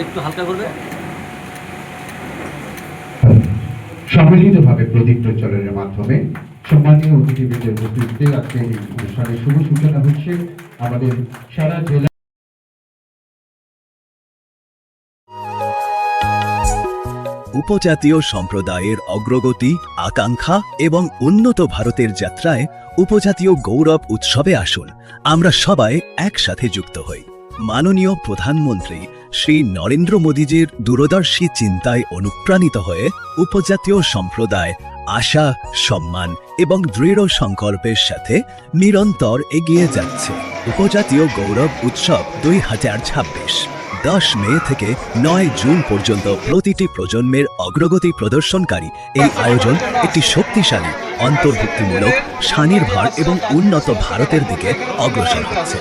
একটু হালকা করবে। সম্মিলিতভাবে প্রদীপ প্রজ্বলনের মাধ্যমে সম্মানীয় অতিথিবৃন্দের উপস্থিতিতে আজকে এই অনুষ্ঠানের শুভ সূচনা হচ্ছে। আমাদের সারা জেলা উপজাতীয় সম্প্রদায়ের অগ্রগতি, আকাঙ্ক্ষা এবং উন্নত ভারতের যাত্রায় উপজাতীয় গৌরব উৎসবে আসুন আমরা সবাই একসাথে যুক্ত হই। মাননীয় প্রধানমন্ত্রী শ্রী নরেন্দ্র মোদীজির দূরদর্শী চিন্তায় অনুপ্রাণিত হয়ে উপজাতীয় সম্প্রদায় আশা, সম্মান এবং দৃঢ় সংকল্পের সাথে নিরন্তর এগিয়ে যাচ্ছে। উপজাতীয় গৌরব উৎসব 2026 10 মে থেকে 9 জুন পর্যন্ত প্রতিটি প্রজন্মের অগ্রগতি প্রদর্শনকারী এই আয়োজন একটি শক্তিশালী, অন্তর্ভুক্তিমূলক, স্বনির্ভর এবং উন্নত ভারতের দিকে অগ্রসর হচ্ছে।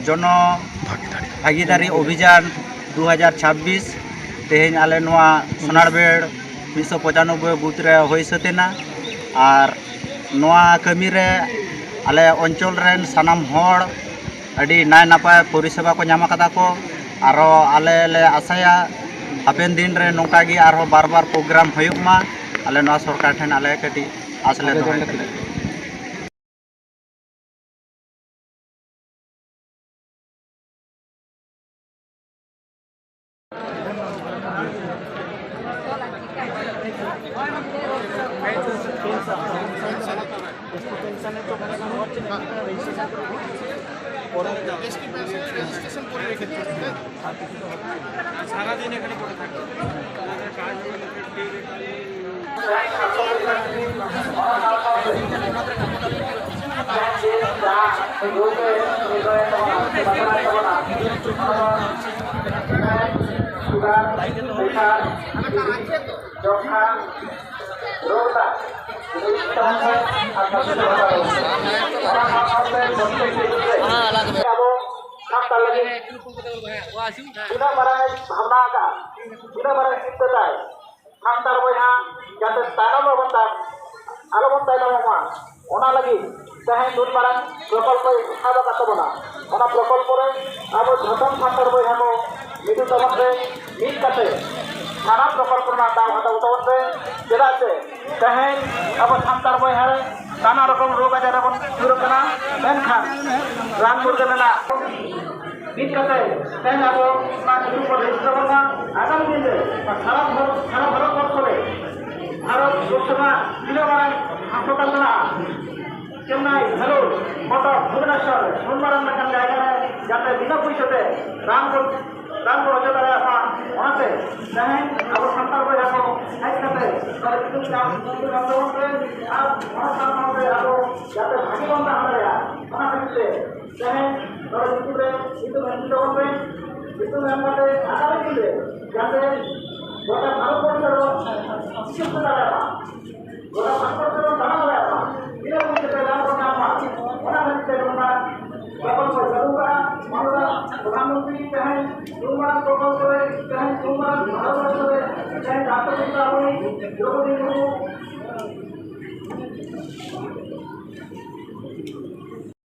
জন ভাগিদারি অভিযান 2026 তেহেñ আলে নোয়া সোনারবেড় 195 বুথ রে হই সতেনা আর নোয়া কামি রে আলে অঞ্চল রেন সানাম হড় আডি নাই নাপায় পরিষেবা को ᱧᱟᱢ ᱟᱠᱟᱫᱟ ᱠᱚ ᱟᱨᱚ ᱟᱞᱮ ᱞᱮ ᱟᱥᱟᱭᱟ ᱦᱟᱯᱮᱱ ᱫᱤᱱ ᱨᱮ ᱱᱚᱝᱠᱟ ᱜᱮ ᱟᱨᱦᱚᱸ ᱵᱟᱨ ᱯᱨᱳᱜᱨᱟᱢ ᱦᱩᱭᱩᱜ ᱢᱟ ᱟᱞᱮ ᱱᱚᱣᱟ ᱥᱚᱨᱠᱟর ᱴᱷᱮᱱ ᱟᱞᱮ ᱠᱟᱹᱴᱤᱡ ᱟᱥ ᱞᱮ ᱫᱚᱦᱚᱭᱟ। সারাদিন এখানে পড়ে থাকবে tidak barang hamnaga tidak barang cintai hantar boyha jate tanam bontan alo bontai nama ona lagi tahen dun barang প্রকল্প উঠাবা কাটবনা ona প্রকল্প রে abo jhatam hantar boyha ko midu tamonre mit kate সারা প্রকল্প না দাম হাতা উঠাবতে যেদাতে তাহেন abo hantar boyha re নানা রকম রোগ আজার এবং শুরু করা মেনখান রান মুরগানা বিট কাতে তাই আবো না শুরু করে ইসলামা আগামী দিনে সারা ভারতবর্ষে ভারত লোকসভা বিলবান হাসপাতাল না চেন্নাই ভেলোর কটক ভুবনেশ্বর সোমবারের মতন জায়গায় যাতে বিনা পয়সাতে রান অযোধ্যা আসা ওনাতে দেখেন আবো সন্তান করে আসো একসাথে তাহলে কিছু কাম করতে আর অনুষ্ঠান হবে আবো যাতে ভাগিবন্ধ আমরা ওনা থাকতে দেখেন তাহলে ইউটিউবে মেনশন করবে কিন্তু আমাদের আগামী দিনে যাতে গোটা ভারতবর্ষের শিক্ষিত ব্যাপার গোটা ভারতবর্ষের জানা ব্যাপার বিনা পয়সাতে রান করতে আমার ওনা থাকতে আমরা প্রকল্প চালু করা আমরা প্রধানমন্ত্রী চাহেন সুমার প্রকল্পে চাহেন সুমার ভারতবর্ষে চাহেন রাষ্ট্রপতি আপনি দ্রৌপদী মুর্মু